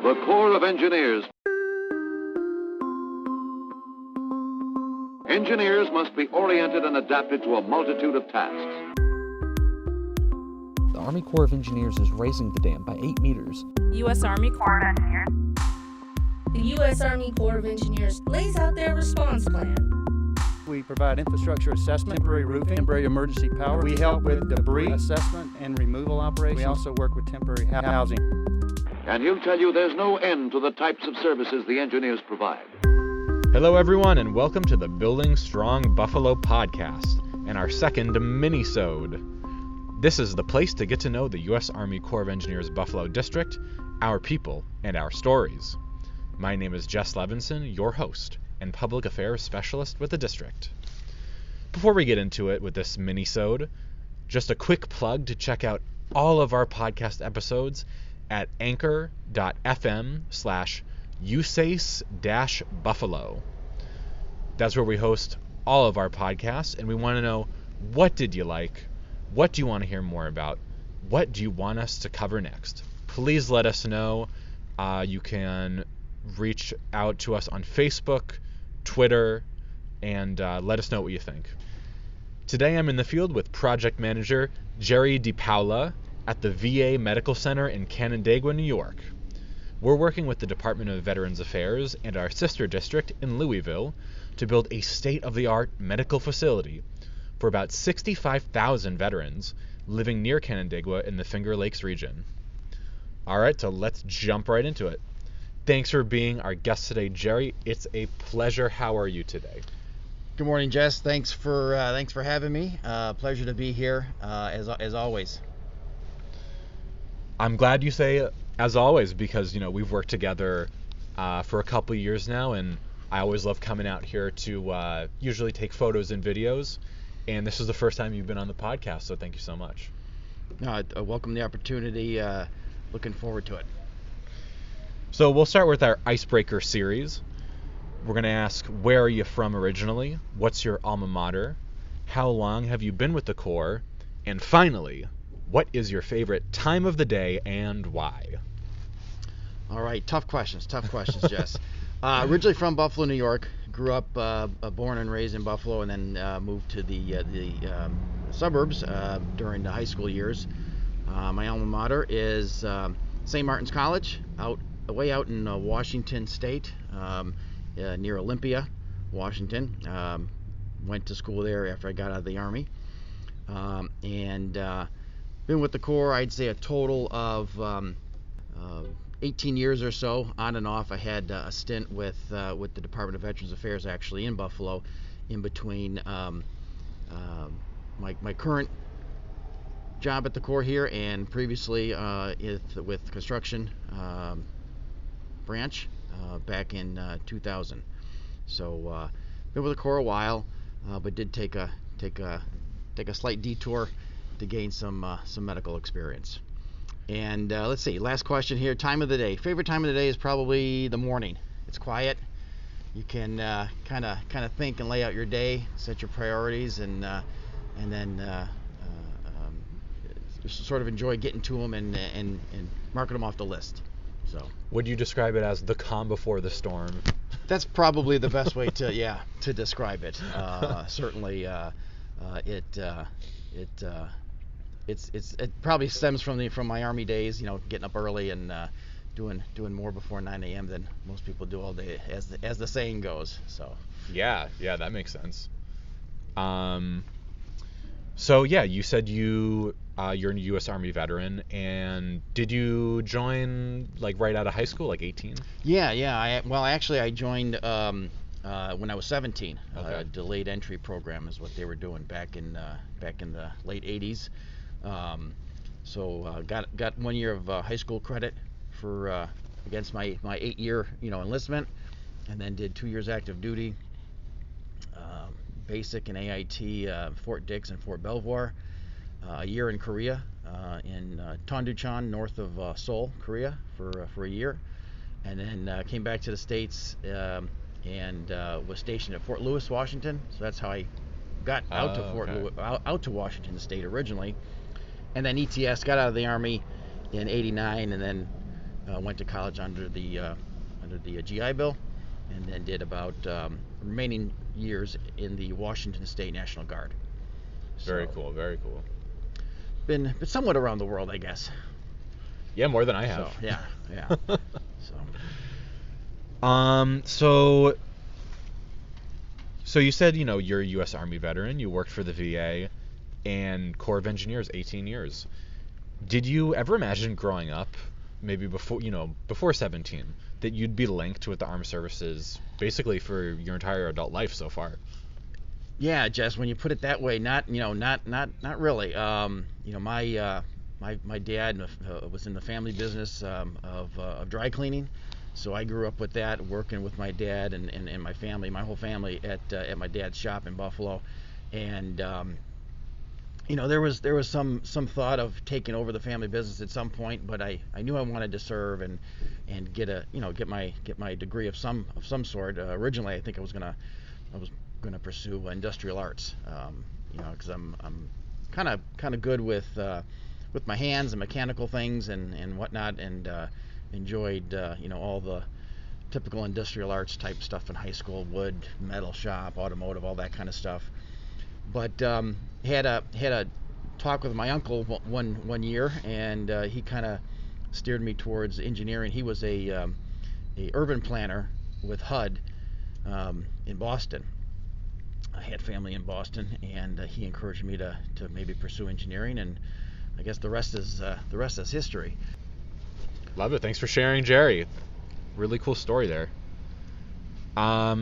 The Corps of Engineers. Engineers must be oriented and adapted to a multitude of tasks. The Army Corps of Engineers is raising the dam by 8 meters. U.S. Army Corps of Engineers. The U.S. Army Corps of Engineers lays out their response plan. We provide infrastructure assessment, temporary roofing, temporary emergency power. We help with debris assessment and removal operations. We also work with temporary housing. And he'll tell you there's no end to the types of services the engineers provide. Hello everyone, and welcome to the Building Strong Buffalo podcast and our second mini-sode. This is the place to get to know the U.S. Army Corps of Engineers Buffalo District, our people, and our stories. My name is Jess Levenson, your host and public affairs specialist with the district. Before we get into it with this mini-sode, just a quick plug to check out all of our podcast episodes at anchor.fm/USACE-Buffalo. That's where we host all of our podcasts, and we want to know, what did you like? What do you want to hear more about? What do you want us to cover next? Please let us know. You can reach out to us on Facebook, Twitter, and let us know what you think. Today I'm in the field with Project Manager Gerry DiPaola at the VA Medical Center in Canandaigua, New York. We're working with the Department of Veterans Affairs and our sister district in Louisville to build a state-of-the-art medical facility for about 65,000 veterans living near Canandaigua in the Finger Lakes region. All right, so let's jump right into it. Thanks for being our guest today, Gerry. It's a pleasure. How are you today? Good morning, Jess. Thanks for having me. Pleasure to be here, as always. I'm glad you say as always, because we've worked together for a couple years now, and I always love coming out here to usually take photos and videos. And this is the first time you've been on the podcast, so thank you so much. No, I welcome the opportunity. Looking forward to it. So we'll start with our Icebreaker series. We're going to ask, where are you from originally? What's your alma mater? How long have you been with the Corps? And finally, what is your favorite time of the day and why? All right, tough questions, Jess. Originally from Buffalo, New York. Grew up, born and raised in Buffalo, and then moved to the suburbs during the high school years. My alma mater is St. Martin's College, way out in Washington State, near Olympia, Washington. Went to school there after I got out of the Army, and been with the Corps, I'd say, a total of 18 years or so, on and off. I had a stint with the Department of Veterans Affairs, actually, in Buffalo, in between my current job at the Corps here and previously with construction branch back in 2000. So been with the Corps a while, but did take a slight detour to gain some medical experience. And let's see, last question here. Time of the day. Favorite time of the day is probably the morning. It's quiet. You can kind of think and lay out your day, set your priorities, and then sort of enjoy getting to them and marking them off the list. So. Would you describe it as the calm before the storm? That's probably the best way to describe it. Certainly, it probably stems from my Army days. Getting up early and doing more before 9 a.m. than most people do all day, as the saying goes. So. Yeah, that makes sense. So yeah, you said you're a U.S. Army veteran, and did you join right out of high school, 18? Yeah. I joined when I was 17. Okay. Delayed entry program is what they were doing back in the late 80s. So got 1 year of high school credit for against my 8-year enlistment, and then did 2 years active duty. Basic and AIT, Fort Dix and Fort Belvoir, a year in Korea, in Tondeuchon, north of Seoul, Korea, for a year, and then came back to the States and was stationed at Fort Lewis, Washington. So that's how I got out to Washington State originally, and then ETS, got out of the Army in '89, and then went to college under the GI Bill, and then did about remaining years in the Washington State National Guard. Very cool, very cool. Been somewhat around the world, I guess. Yeah, more than I have. So, yeah. So you said, you're a U.S. Army veteran, you worked for the VA and Corps of Engineers 18 years. Did you ever imagine growing up, maybe before 17, that you'd be linked with the armed services basically for your entire adult life so far? Yeah, Jess, when you put it that way, not really. My dad was in the family business of dry cleaning, so I grew up with that, working with my dad and my family, my whole family at my dad's shop in Buffalo, and there was some thought of taking over the family business at some point, but I knew I wanted to serve and get my degree of some sort. Originally, I think I was gonna pursue industrial arts, because I'm kind of good with my hands and mechanical things and whatnot, and enjoyed all the typical industrial arts type stuff in high school: wood, metal shop, automotive, all that kind of stuff. But had a talk with my uncle one year, and he kind of steered me towards engineering. He was a urban planner with HUD in Boston. I had family in Boston, and he encouraged me to maybe pursue engineering, and I guess the rest is history. Love it. Thanks for sharing, Gerry. Really cool story there.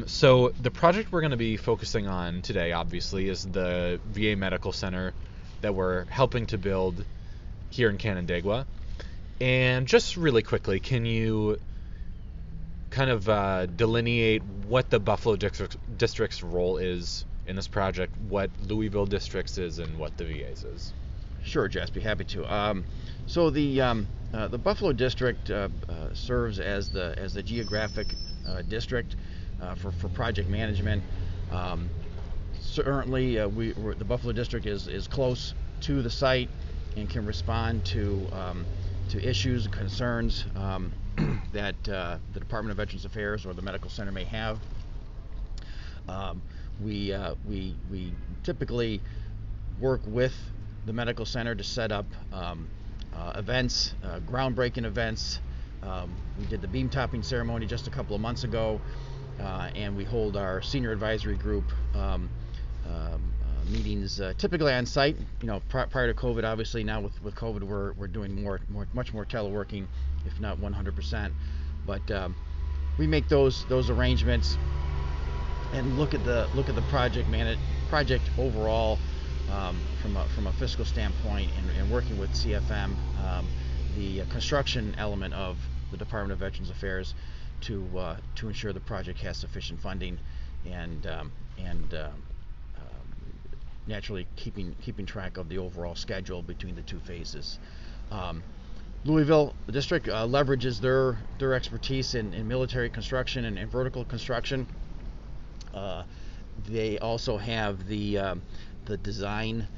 So the project we're going to be focusing on today, obviously, is the VA Medical Center that we're helping to build here in Canandaigua. And just really quickly, can you kind of delineate what the Buffalo District's role is in this project, what Louisville District's is, and what the VA's is? Sure, Jess, be happy to. So the Buffalo District serves as the geographic district for project management. Certainly, the Buffalo District is close to the site and can respond to issues and concerns that the Department of Veterans Affairs or the Medical Center may have. We typically work with the Medical Center to set up events, groundbreaking events. We did the beam topping ceremony just a couple of months ago, and we hold our senior advisory group meetings typically on site. Prior to COVID, obviously. Now with COVID, we're doing much more teleworking, if not 100%. But we make those arrangements and look at the project overall from a fiscal standpoint, and working with CFM, the construction element of the Department of Veterans Affairs, to ensure the project has sufficient funding, and naturally keeping track of the overall schedule between the two phases. Louisville District leverages their expertise in military construction and vertical construction. They also have the design.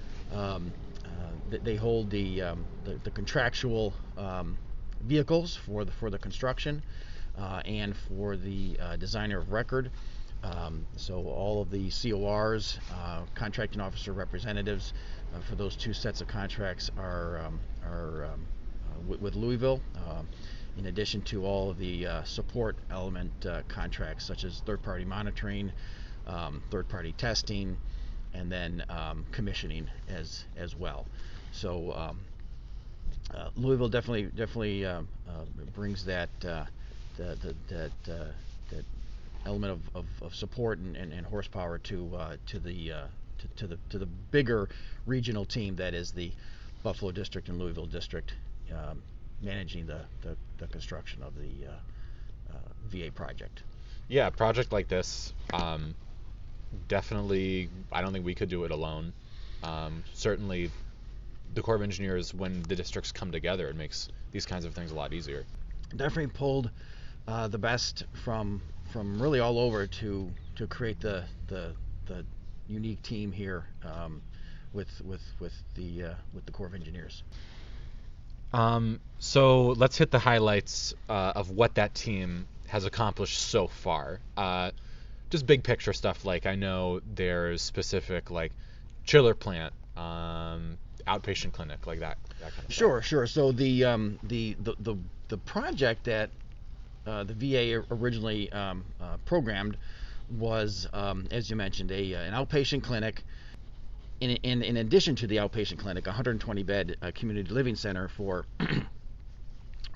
They hold the contractual vehicles for the construction and for the designer of record. So all of the CORs, contracting officer representatives, for those two sets of contracts are with Louisville, in addition to all of the support element contracts, such as third-party monitoring, third-party testing, and then commissioning as well. So Louisville definitely brings that element of support and horsepower to the bigger regional team that is the Buffalo District and Louisville District, managing the construction of the VA project. Yeah, a project like this, definitely, I don't think we could do it alone. Certainly, the Corps of Engineers, when the districts come together, it makes these kinds of things a lot easier. Definitely pulled the best from really all over to create the unique team here with the Corps of Engineers. So let's hit the highlights of what that team has accomplished so far. Just big picture stuff, like I know there's specific like chiller plant, outpatient clinic, like that kind of Sure. So the project that the VA originally programmed was, as you mentioned, an outpatient clinic. In addition to the outpatient clinic, a 120-bed community living center for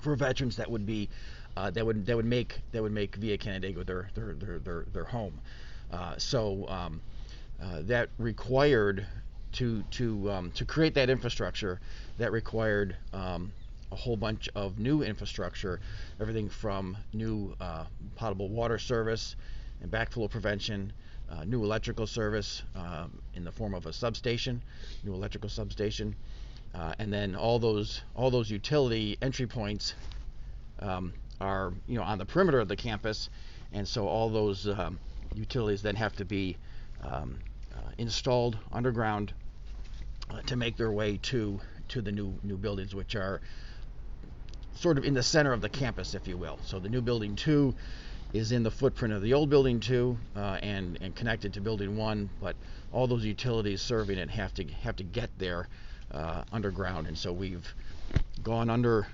for veterans that would be that would make VA Canandaigua their home. So that required to create that infrastructure. That required a whole bunch of new infrastructure, everything from new potable water service and backflow prevention. New electrical service in the form of a substation, new electrical substation, and then all those utility entry points are on the perimeter of the campus, and so all those utilities then have to be installed underground to make their way to the new buildings, which are sort of in the center of the campus, if you will. So the new building 2 is in the footprint of the old building 2 and connected to building 1, but all those utilities serving it have to get there underground, and so we've gone under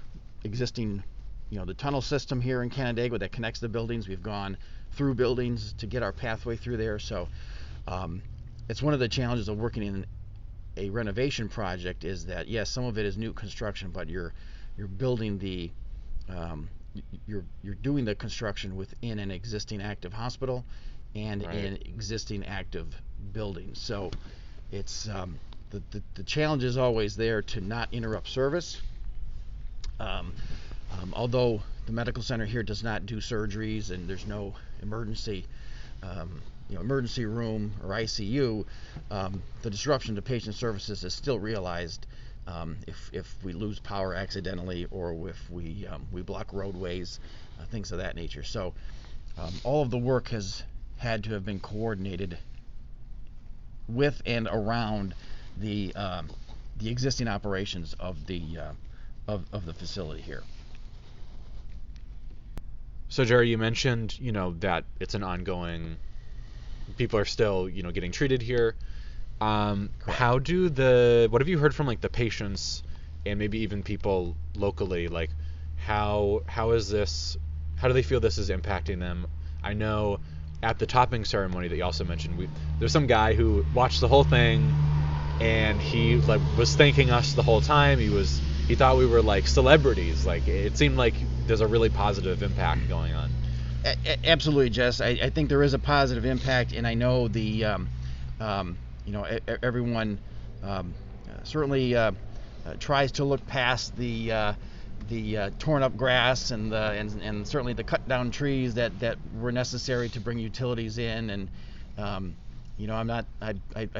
existing the tunnel system here in Canandaigua that connects the buildings. We've gone through buildings to get our pathway through there. So it's one of the challenges of working in a renovation project, is that yes, some of it is new construction, but you're building the you're doing the construction within an existing active hospital and in existing active buildings. So it's the challenge is always there to not interrupt service. Although the medical center here does not do surgeries and there's no emergency emergency room or ICU, the disruption to patient services is still realized if we lose power accidentally, or if we block roadways, things of that nature. So all of the work has had to have been coordinated with and around the existing operations of the facility here. So Gerry, you mentioned that it's an ongoing. People are still getting treated here. What have you heard from like the patients and maybe even people locally? Like how do they feel this is impacting them? I know at the topping ceremony that you also mentioned, there's some guy who watched the whole thing and he was thanking us the whole time. He thought we were like celebrities. Like it seemed like there's a really positive impact going on. Absolutely, Jess. I think there is a positive impact, and I know everyone certainly tries to look past the torn up grass and certainly the cut down trees that were necessary to bring utilities in. And I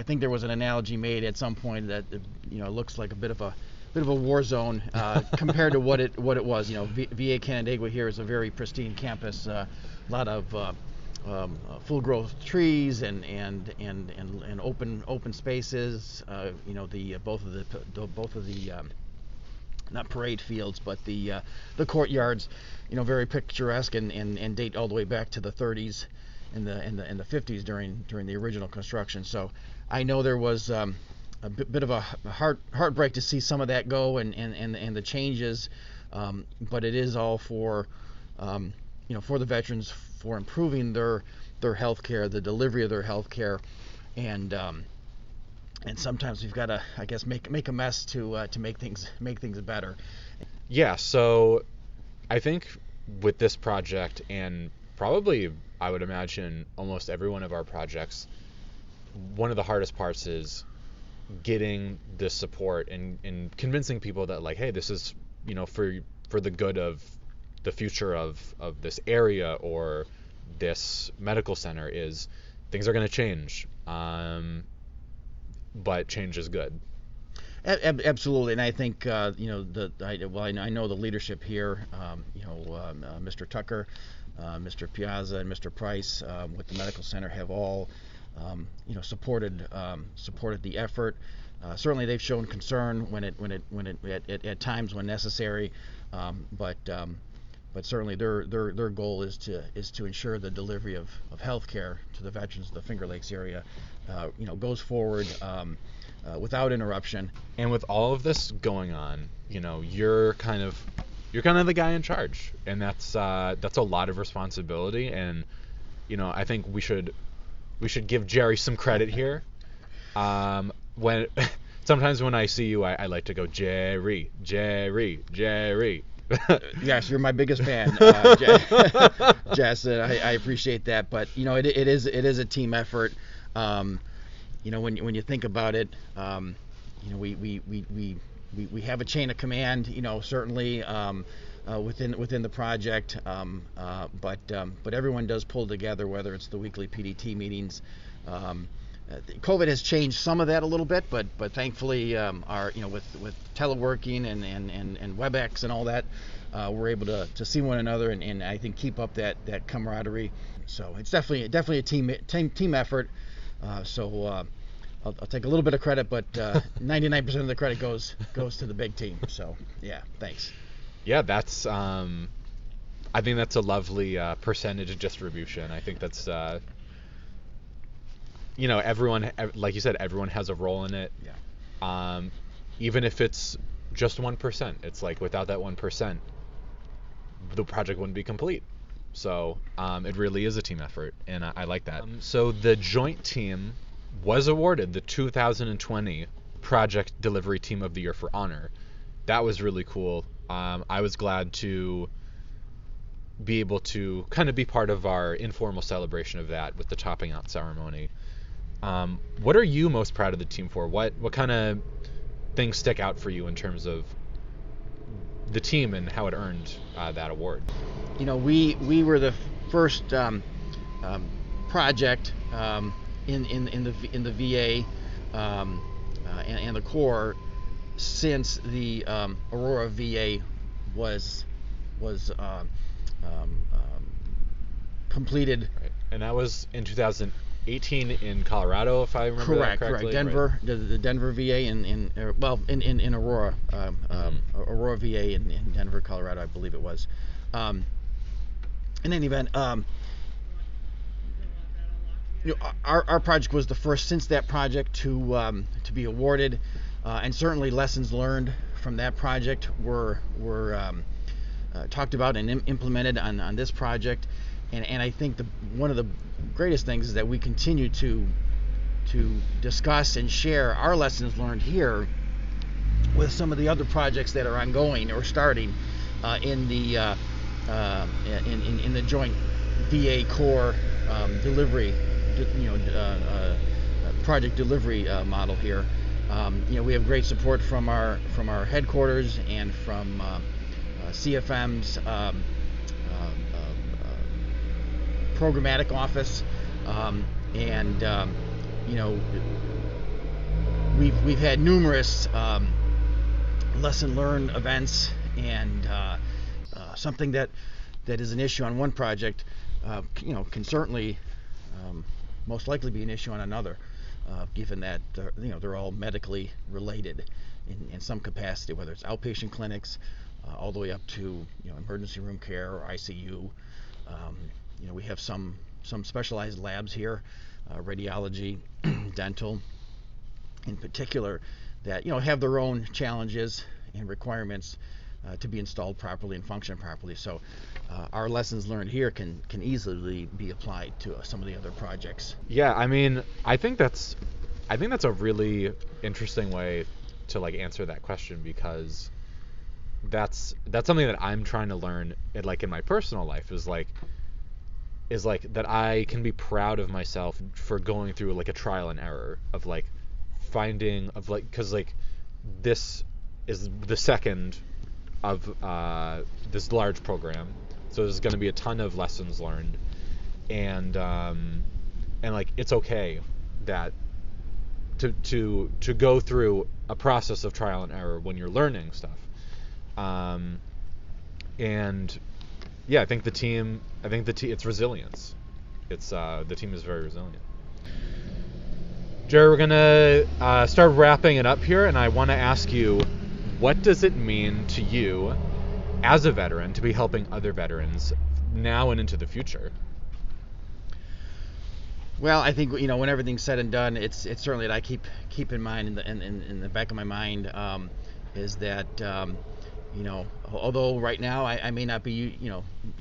think there was an analogy made at some point that looks like a bit of a war zone compared to what it was. VA Canandaigua here is a very pristine campus, a lot of full growth trees and open spaces. Both of the not parade fields, but the courtyards, very picturesque and date all the way back to the 30s and the 50s during the original construction. So I know there was a bit of a heartbreak to see some of that go and the changes, but it is all for the veterans, for improving their health care, the delivery of their health care, and sometimes we've got to, I guess, make a mess to make things better. Yeah, so I think with this project, and probably I would imagine almost every one of our projects, one of the hardest parts is getting this support and convincing people that like, hey, this is for the good of the future of this area or this medical center. Is things are going to change, but change is good. Absolutely, and I think I know the leadership here, Mr. Tucker, Mr. Piazza, and Mr. Price with the medical center have all supported the effort. Certainly, they've shown concern when at times when necessary, but certainly their goal is to ensure the delivery of health care to the veterans of the Finger Lakes area, goes forward without interruption. And with all of this going on, you're kind of the guy in charge, and that's a lot of responsibility. And I think we should give Gerry some credit here. When sometimes when I see you, I like to go Gerry. Yes, you're my biggest fan, Jess. I appreciate that, but it is a team effort. When you think about it, we have a chain of command. Certainly within the project, but everyone does pull together, whether it's the weekly PDT meetings. COVID has changed some of that a little bit, but thankfully, with teleworking and WebEx and all that, we're able to see one another and I think keep up that camaraderie. So it's definitely a team effort. So I'll take a little bit of credit, but 99% of the credit goes to the big team. So yeah, thanks. Yeah, that's I think that's a lovely percentage distribution. I think that's everyone, like you said, everyone has a role in it. Yeah. Even if it's just 1%, it's like without that 1%, the project wouldn't be complete. So it really is a team effort, and I like that. So the joint team was awarded the 2020 Project Delivery Team of the Year for honor. That was really cool. I was glad to be able to kind of be part of our informal celebration of that with the topping out ceremony. What are you most proud of the team for? What kind of things stick out for you in terms of the team and how it earned that award? We were the first project in the VA and the Corps since the Aurora VA was completed. Right. And that was in 2018 in Colorado, if I remember correctly. Correct. Denver, right. The Denver VA in Aurora, Aurora VA in Denver, Colorado, I believe it was. In any event, our project was the first since that project to be awarded, and certainly lessons learned from that project were talked about and implemented on this project. And I think one of the greatest things is that we continue to discuss and share our lessons learned here with some of the other projects that are ongoing or starting in the joint VA Corps delivery, project delivery model here. We have great support from our headquarters and from CFM's programmatic office, and we've had numerous lesson learned events, and something that is an issue on one project can certainly most likely be an issue on another, given that they're all medically related in some capacity, whether it's outpatient clinics all the way up to emergency room care or ICU. We have some specialized labs here, radiology, dental, in particular, that have their own challenges and requirements to be installed properly and function properly. So our lessons learned here can easily be applied to some of the other projects. Yeah, I mean, I think that's a really interesting way to answer that question, because that's something that I'm trying to learn in my personal life is that I can be proud of myself for going through a trial and error of finding because this is the second of this large program, so there's going to be a ton of lessons learned, and it's okay that to go through a process of trial and error when you're learning stuff, and yeah, I think the team it's resilience. It's the team is very resilient. Jerry, we're gonna start wrapping it up here, and I want to ask you, what does it mean to you as a veteran to be helping other veterans now and into the future? Well, I think when everything's said and done, it's certainly that I keep in mind in the back of my mind is that although right now I may not be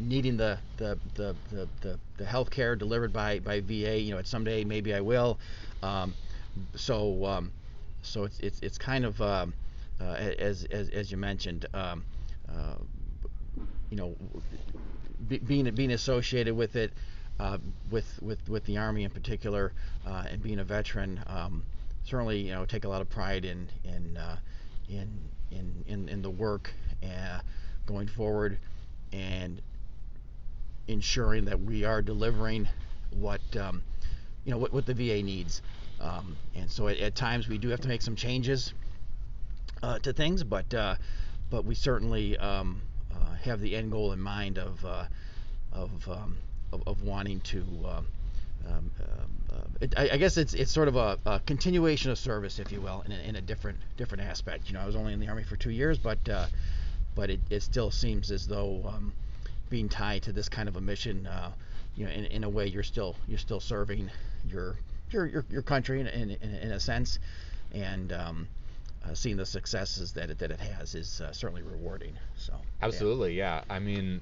needing the health care delivered by VA, someday maybe I will. So it's kind of as you mentioned, being associated with it. With the Army in particular, and being a veteran, certainly take a lot of pride in the work going forward, and ensuring that we are delivering what the VA needs. And so at times we do have to make some changes to things, but we certainly have the end goal in mind of wanting to I guess it's sort of a continuation of service, if you will, in a different aspect. I was only in the Army for 2 years, but it still seems as though being tied to this kind of a mission, in a way you're still serving your country in a sense, and seeing the successes that it has is certainly rewarding. So absolutely, yeah. I mean,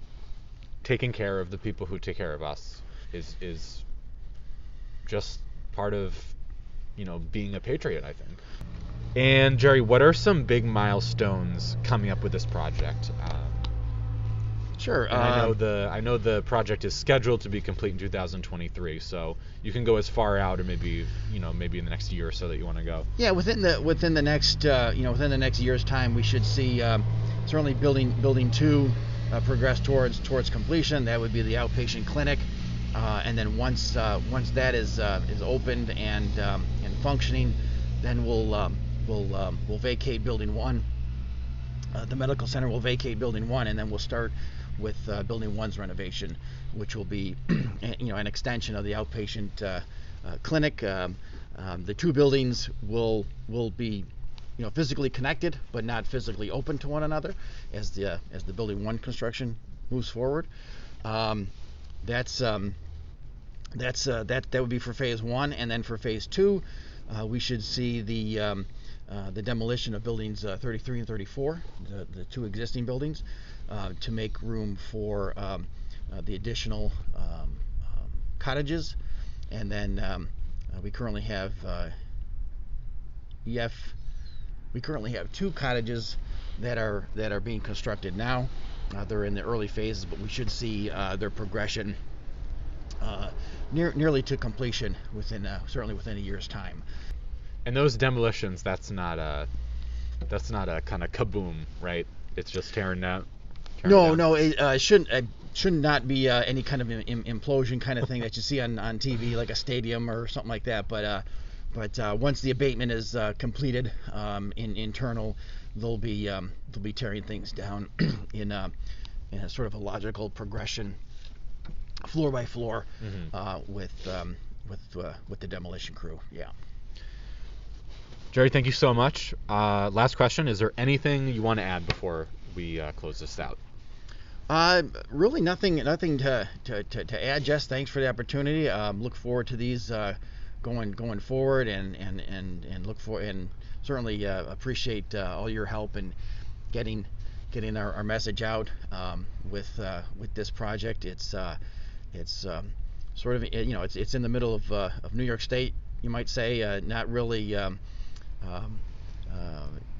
taking care of the people who take care of us is just part of being a patriot, I think. And Jerry, what are some big milestones coming up with this project? Sure. I know the project is scheduled to be complete in 2023, so you can go as far out, or maybe in the next year or so that you want to go. Yeah, within the next year's time, we should see certainly building 2 progress towards completion. That would be the outpatient clinic, and then once that is opened and functioning, then we'll vacate building 1. The medical center will vacate building 1, and then we'll start with building 1's renovation, which will be an extension of the outpatient clinic. The 2 buildings will be physically connected, but not physically open to one another as the building 1 construction moves forward. That would be for phase 1, and then for phase 2, we should see the demolition of buildings 33 and 34, the 2 existing buildings, to make room for the additional cottages, and then we currently have We currently have 2 cottages that are being constructed now. They're in the early phases, but we should see their progression nearly to completion certainly within a year's time. And those demolitions, that's not a kind of kaboom, right? It's just tearing down. No, it should not be any kind of implosion kind of thing that you see on TV, like a stadium or something like that. But once the abatement is completed, internal, they'll be tearing things down in a sort of a logical progression, floor by floor, with the demolition crew. Yeah. Jerry, thank you so much. Last question: is there anything you want to add before we close this out? Really nothing to add. Jess, thanks for the opportunity. Look forward to these going forward, and look for, and certainly appreciate all your help in getting our message out with this project. It's sort of it's in the middle of New York State, you might say, not really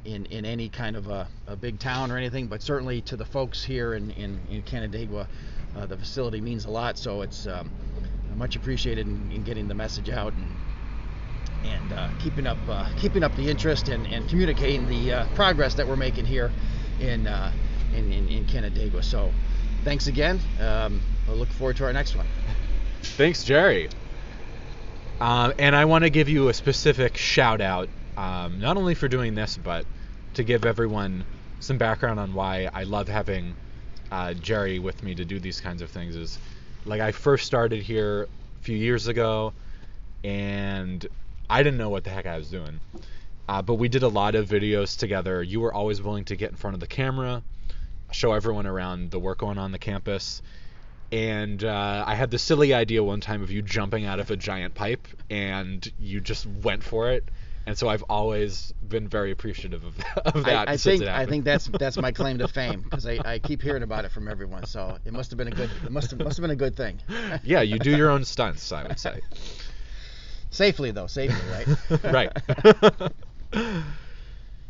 in any kind of a big town or anything, but certainly to the folks here in Canandaigua, the facility means a lot. So it's much appreciated in getting the message out and keeping up the interest and communicating the progress that we're making here in Canandaigua. So thanks again. I look forward to our next one. Thanks, Jerry. And I want to give you a specific shout out, not only for doing this, but to give everyone some background on why I love having Jerry with me to do these kinds of things. Is like, I first started here a few years ago, and I didn't know what the heck I was doing. But we did a lot of videos together. You were always willing to get in front of the camera, show everyone around the work going on the campus. And I had the silly idea one time of you jumping out of a giant pipe, and you just went for it. And so I've always been very appreciative of that. I think that's my claim to fame, because I keep hearing about it from everyone. So it must have been a good thing. Yeah, you do your own stunts, I would say. Safely, right? Right.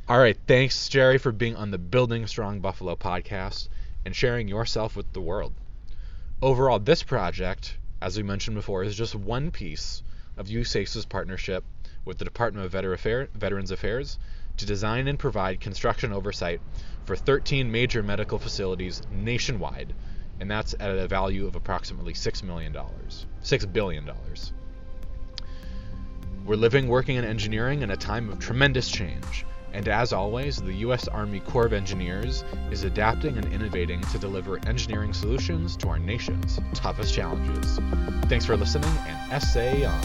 All right. Thanks, Gerry, for being on the Building Strong Buffalo podcast and sharing yourself with the world. Overall, this project, as we mentioned before, is just one piece of USACE's partnership with the Department of Veterans Affairs to design and provide construction oversight for 13 major medical facilities nationwide, and that's at a value of approximately $6 billion. We're living, working, and engineering in a time of tremendous change, and as always, the U.S. Army Corps of Engineers is adapting and innovating to deliver engineering solutions to our nation's toughest challenges. Thanks for listening, and essay on.